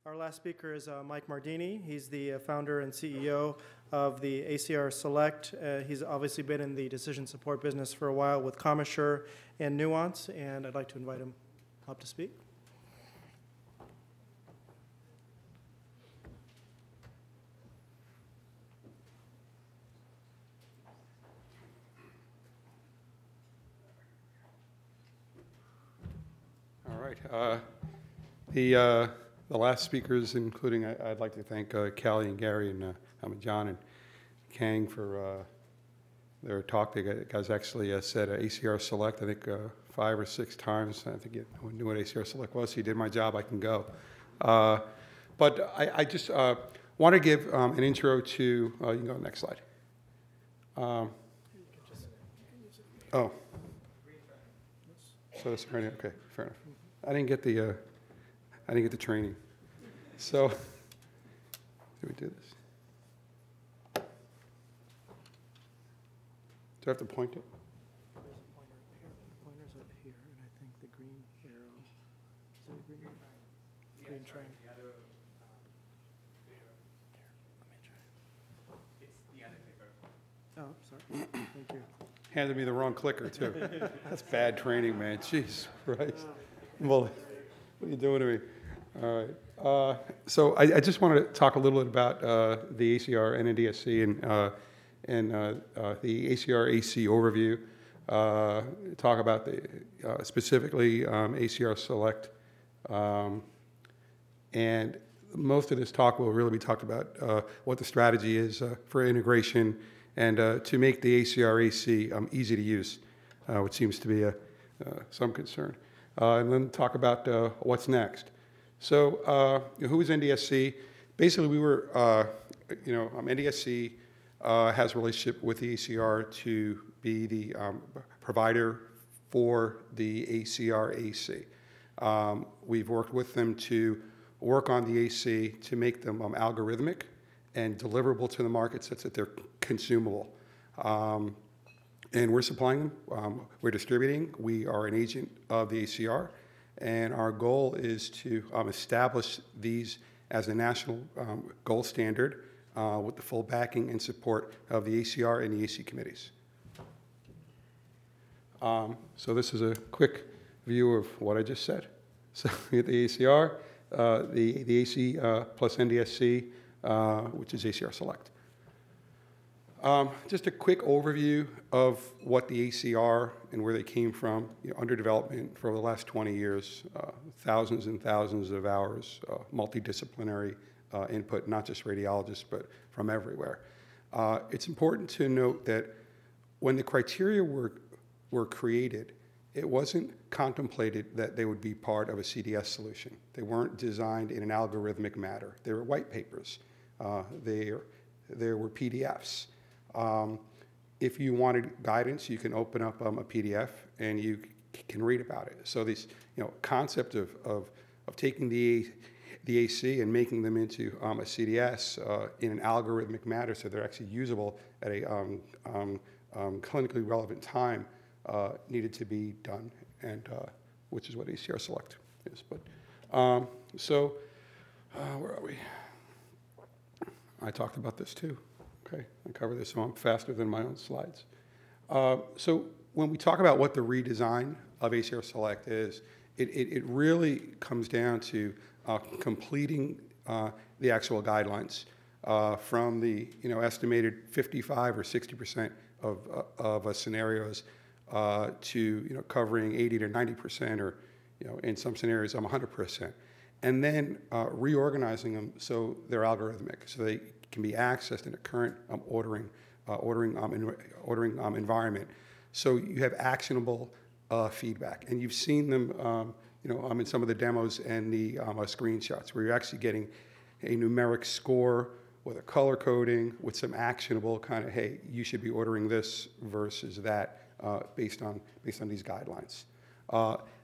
Our last speaker is Mike Mardini. He's the founder and CEO of the ACR Select. He's obviously been in the decision support business for a while with Commisure and Nuance, and I'd like to invite him up to speak. All right. The last speakers, including I'd like to thank Callie and Gary and John and Kang for their talk. They guys actually said ACR Select, I think 5 or 6 times. I think you knew what ACR Select was. He did my job. I can go. But I just want to give an intro to. You can go next slide. Oh. So that's right. Okay, fair enough. I didn't get the training. So, do we do this? Do I have to point it? There's a pointer up here. The pointer's up here, and I think the green arrow. Is it a green arrow? Green train. Here, let me try. It's the other clicker. Oh, sorry. Thank you. Handed me the wrong clicker, too. That's bad training, man. Jeez Christ. Well, what are you doing to me? All right. So I just want to talk a little bit about the ACR N Dsc and the ACR AC overview. Talk about the specifically ACR Select, and most of this talk will really be talked about what the strategy is for integration and to make the ACR AC easy to use, which seems to be some concern. And then talk about what's next. So who is NDSC? Basically, we were, NDSC has a relationship with the ACR to be the provider for the ACR AC. We've worked with them to work on the AC to make them algorithmic and deliverable to the market such that they're consumable. And we're supplying them, we're distributing, we are an agent of the ACR, and our goal is to establish these as a national gold standard with the full backing and support of the ACR and the AC committees. So this is a quick view of what I just said. So we have the ACR, the AC plus NDSC, which is ACR Select. Just a quick overview of what the ACR and where they came from. Under development for the last 20 years, thousands and thousands of hours, multidisciplinary input, not just radiologists, but from everywhere. It's important to note that when the criteria were created, it wasn't contemplated that they would be part of a CDS solution. They weren't designed in an algorithmic manner. They were white papers. There were PDFs. If you wanted guidance, you can open up a PDF and you can read about it. So this concept of taking the AC and making them into a CDS in an algorithmic manner so they're actually usable at a clinically relevant time needed to be done, and which is what ACR Select is. But where are we? I talked about this too. Okay, I cover this, so I'm faster than my own slides. So when we talk about what the redesign of ACR Select is, it really comes down to completing the actual guidelines from the estimated 55 or 60% of scenarios to covering 80 to 90%, or in some scenarios 100%, and then reorganizing them so they're algorithmic, so they can be accessed in a current ordering environment. So you have actionable feedback, and you've seen them, in some of the demos and the screenshots, where you're actually getting a numeric score with a color coding, with some actionable kind of, hey, you should be ordering this versus that, based on these guidelines.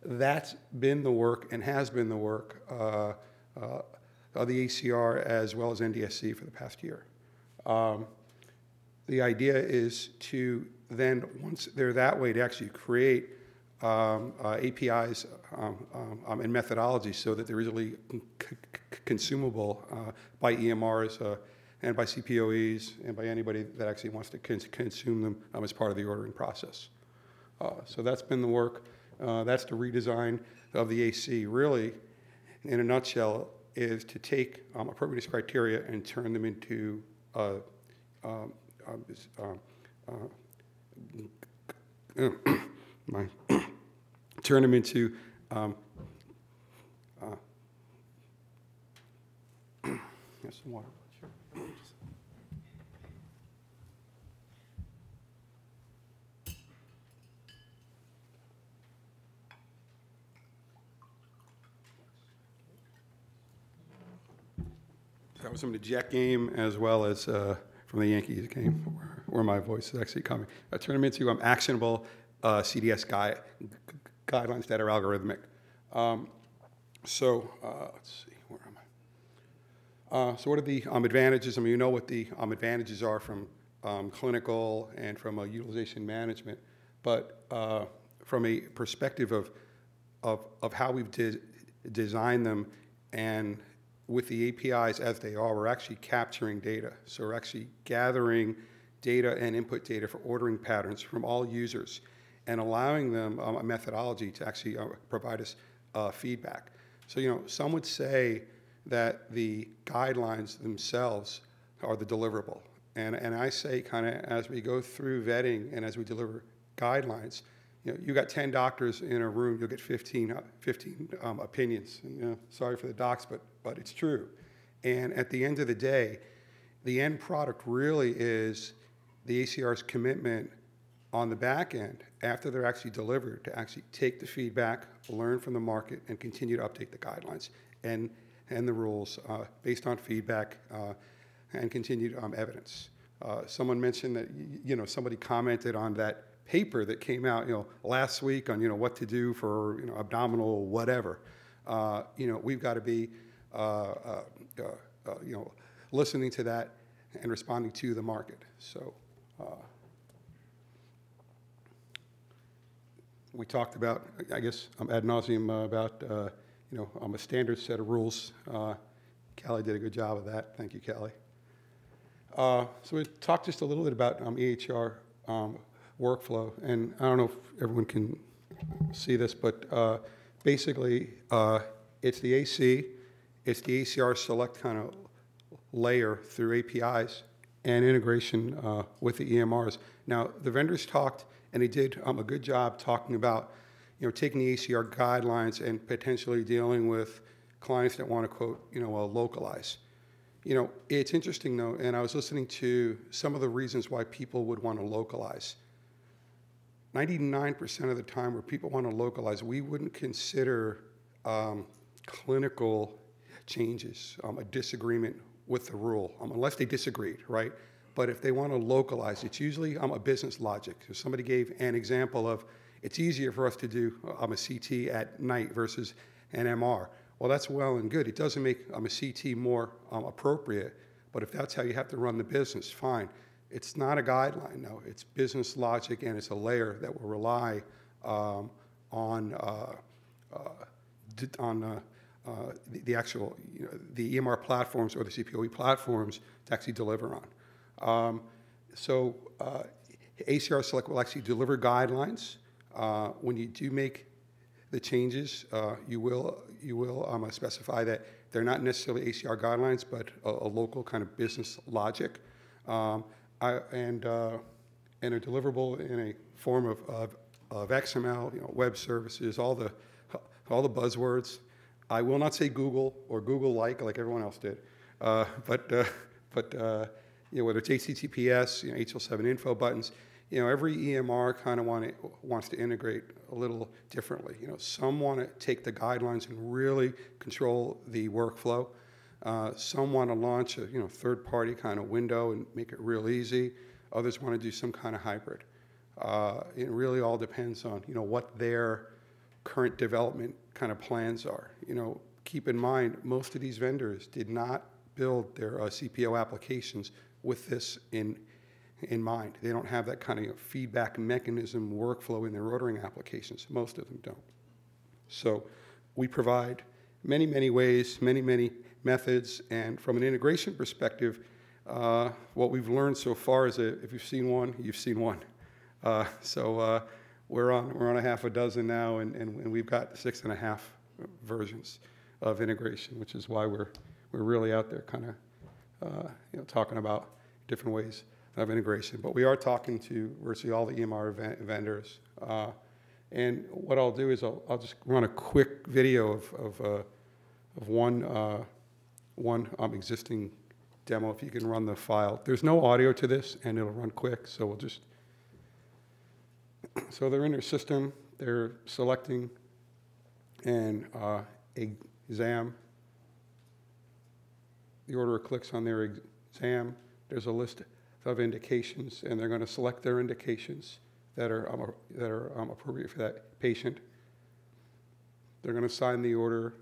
That's been the work and has been the work of the ACR as well as NDSC for the past year. The idea is to then, once they're that way, to actually create APIs and methodologies so that they're easily consumable by EMRs and by CPOEs and by anybody that actually wants to consume them as part of the ordering process. So that's been the work. That's the redesign of the AC. Really, in a nutshell, is to take appropriateness criteria and turn them into turn them into here's some water. Sure. That was from the Jet game as well as from the Yankees game, where my voice is actually coming. I turn them into actionable CDS guidelines that are algorithmic. Let's see, where am I? So what are the advantages? I mean, you know what the advantages are from clinical and from utilization management, but from a perspective of how we've designed them and with the APIs as they are, we're actually capturing data. So we're actually gathering data and input data for ordering patterns from all users and allowing them a methodology to actually provide us feedback. So, you know, some would say that the guidelines themselves are the deliverable. And I say kind of as we go through vetting and as we deliver guidelines, you know, you got 10 doctors in a room, you'll get 15 opinions. And, you know, sorry for the docs, but it's true. And at the end of the day, the end product really is the ACR's commitment on the back end, after they're actually delivered, to actually take the feedback, learn from the market, and continue to update the guidelines and the rules based on feedback and continued evidence. Someone mentioned that, you know, somebody commented on that paper that came out, you know, last week on, you know, what to do for, you know, abdominal whatever. You know, we've got to be, you know, listening to that and responding to the market. So we talked about, I guess, ad nauseum about, you know, a standard set of rules. Callie did a good job of that. Thank you, Callie. So we talked just a little bit about EHR workflow, and I don't know if everyone can see this, but basically it's the AC, it's the ACR Select kind of layer through APIs and integration with the EMRs. Now, the vendors talked, and they did a good job talking about, you know, taking the ACR guidelines and potentially dealing with clients that want to, quote, you know, localize. You know, it's interesting, though, and I was listening to some of the reasons why people would want to localize. 99% of the time where people want to localize, we wouldn't consider clinical changes a disagreement with the rule, unless they disagreed, right? But if they want to localize, it's usually a business logic. So somebody gave an example of, it's easier for us to do a CT at night versus an MR. Well, that's well and good. It doesn't make a CT more appropriate, but if that's how you have to run the business, fine. It's not a guideline, no. It's business logic, and it's a layer that will rely on the actual, you know, the EMR platforms or the CPOE platforms to actually deliver on. ACR Select will actually deliver guidelines. When you do make the changes, you will specify that they're not necessarily ACR guidelines, but a local kind of business logic. And are deliverable in a form of XML, you know, web services, all the buzzwords. I will not say Google or Google-like everyone else did, but you know, whether it's HTTPS, you know, HL7 info buttons, you know, every EMR kind of wants to integrate a little differently. You know, some want to take the guidelines and really control the workflow. Some want to launch a, you know, third-party kind of window and make it real easy. Others want to do some kind of hybrid. It really all depends on, you know, what their current development kind of plans are. You know, keep in mind, most of these vendors did not build their CPO applications with this in mind. They don't have that kind of feedback mechanism workflow in their ordering applications. Most of them don't. So we provide many, many ways, many, many methods. And from an integration perspective, what we've learned so far is that if you've seen one, you've seen one. So we're on a half a dozen now, and we've got 6.5 versions of integration, which is why we're really out there kind of talking about different ways of integration. But we are talking to virtually all the EMR vendors. And what I'll do is I'll just run a quick video of one existing demo, if you can run the file. There's no audio to this, and it'll run quick, so we'll just... So they're in their system, they're selecting an exam. The order clicks on their exam. There's a list of indications, and they're going to select their indications that are appropriate for that patient. They're going to sign the order.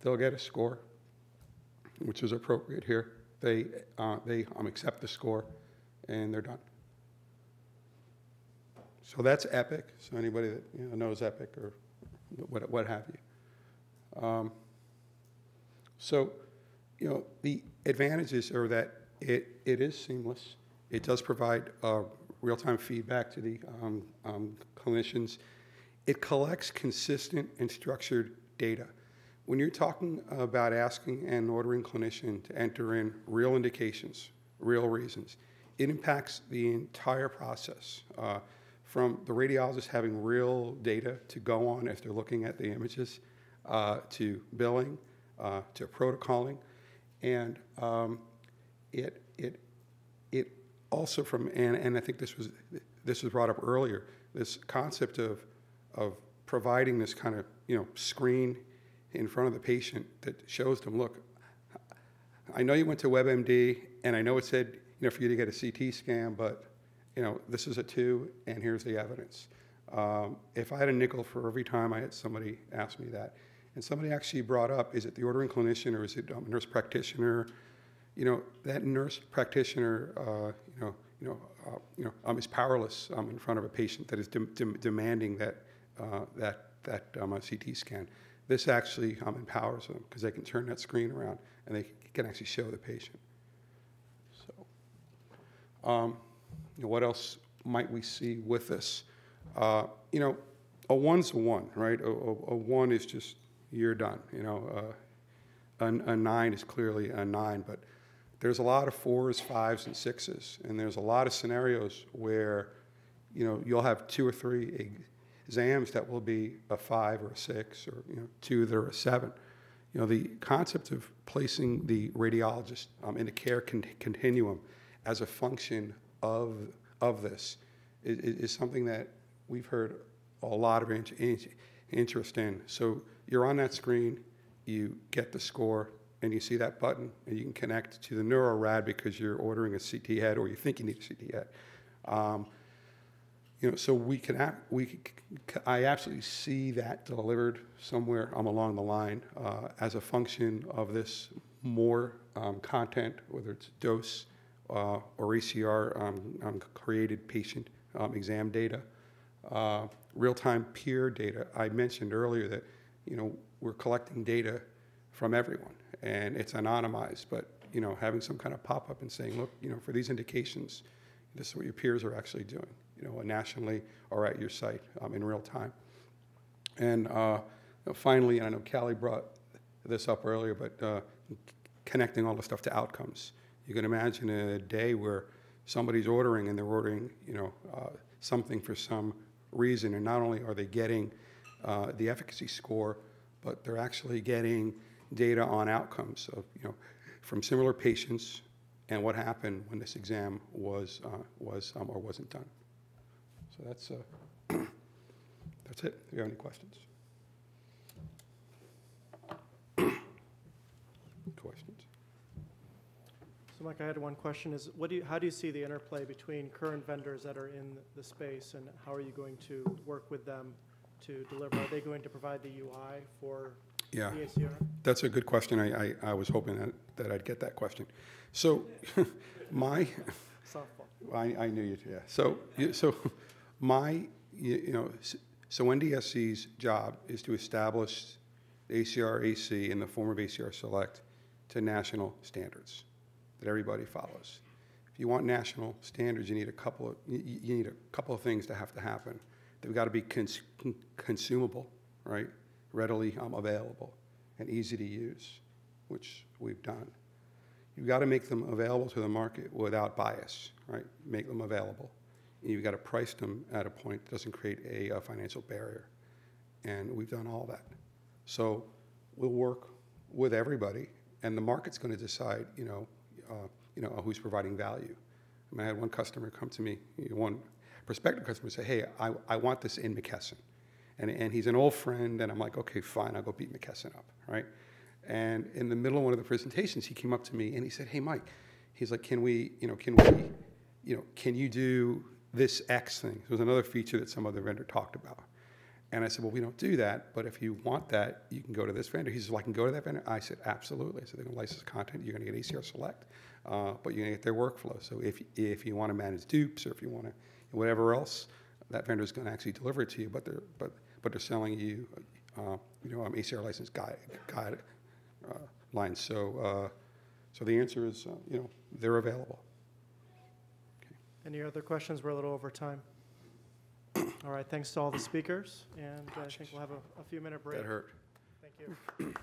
They'll get a score, which is appropriate here. They accept the score, and they're done. So that's Epic. So anybody that knows Epic or what have you. So the advantages are that it is seamless. It does provide real-time feedback to the clinicians. It collects consistent and structured data. When you're talking about asking an ordering clinician to enter in real indications, real reasons, it impacts the entire process, from the radiologist having real data to go on as they're looking at the images, to billing, to protocoling, and it also and I think this was brought up earlier, this concept of providing this kind of screen in front of the patient that shows them, look, I know you went to WebMD, and I know it said for you to get a CT scan, but this is a 2, and here's the evidence. If I had a nickel for every time I had somebody ask me that, and somebody actually brought up, is it the ordering clinician or is it a nurse practitioner? That nurse practitioner, is powerless in front of a patient that is demanding that CT scan. This actually empowers them because they can turn that screen around and they can actually show the patient. So, what else might we see with this? A 1's a 1, right? A 1 is just, you're done. A 9 is clearly a 9, but there's a lot of 4s, 5s, and 6s, and there's a lot of scenarios where, you'll have 2 or 3 exams that will be a 5 or a 6, or 2 that are a 7. The concept of placing the radiologist in the care continuum as a function of this is something that we've heard a lot of interest in. So you're on that screen, you get the score, and you see that button, and you can connect to the NeuroRad because you're ordering a CT head or you think you need a CT head. So I absolutely see that delivered somewhere along the line as a function of this more content, whether it's dose or ACR created patient exam data, real-time peer data. I mentioned earlier that we're collecting data from everyone, and it's anonymized, but having some kind of pop-up and saying, look, for these indications, this is what your peers are actually doing, nationally or at your site in real time. And finally, and I know Callie brought this up earlier, but connecting all the stuff to outcomes. You can imagine a day where somebody's ordering and they're ordering, something for some reason, and not only are they getting the efficacy score, but they're actually getting data on outcomes of, from similar patients and what happened when this exam was or wasn't done. So that's it. Do you have any questions? Questions? So Mike, I had one question is, how do you see the interplay between current vendors that are in the space, and how are you going to work with them to deliver? Are they going to provide the UI for the ACR? That's a good question. I was hoping that I'd get that question. So my... Softball. I knew you, yeah. So NDSC's job is to establish ACR AC in the form of ACR Select to national standards that everybody follows. If you want national standards, you need a couple of things to happen. They've got to be consumable, right? Readily available and easy to use, which we've done. You've got to make them available to the market without bias, right? Make them available. And you've got to price them at a point that doesn't create a financial barrier. And we've done all that. So we'll work with everybody, and the market's going to decide, who's providing value. I mean, I had one customer come to me, one prospective customer say, hey, I want this in McKesson. And he's an old friend, and I'm like, okay, fine, I'll go beat McKesson up, right? And in the middle of one of the presentations, he came up to me and he said, hey, Mike, he's like, can you do this X thing? There was another feature that some other vendor talked about. And I said, well, we don't do that, but if you want that, you can go to this vendor. He says, well, I can go to that vendor? I said, absolutely. I said, they're going to license content. You're going to get ACR Select, but you're going to get their workflow. So if you want to manage dupes or if you want to whatever else, that vendor is going to actually deliver it to you, but they're selling you, ACR license guide lines. So the answer is, they're available. Okay. Any other questions? We're a little over time. All right, thanks to all the speakers, and I think we'll have a few-minute break. That hurt. Thank you.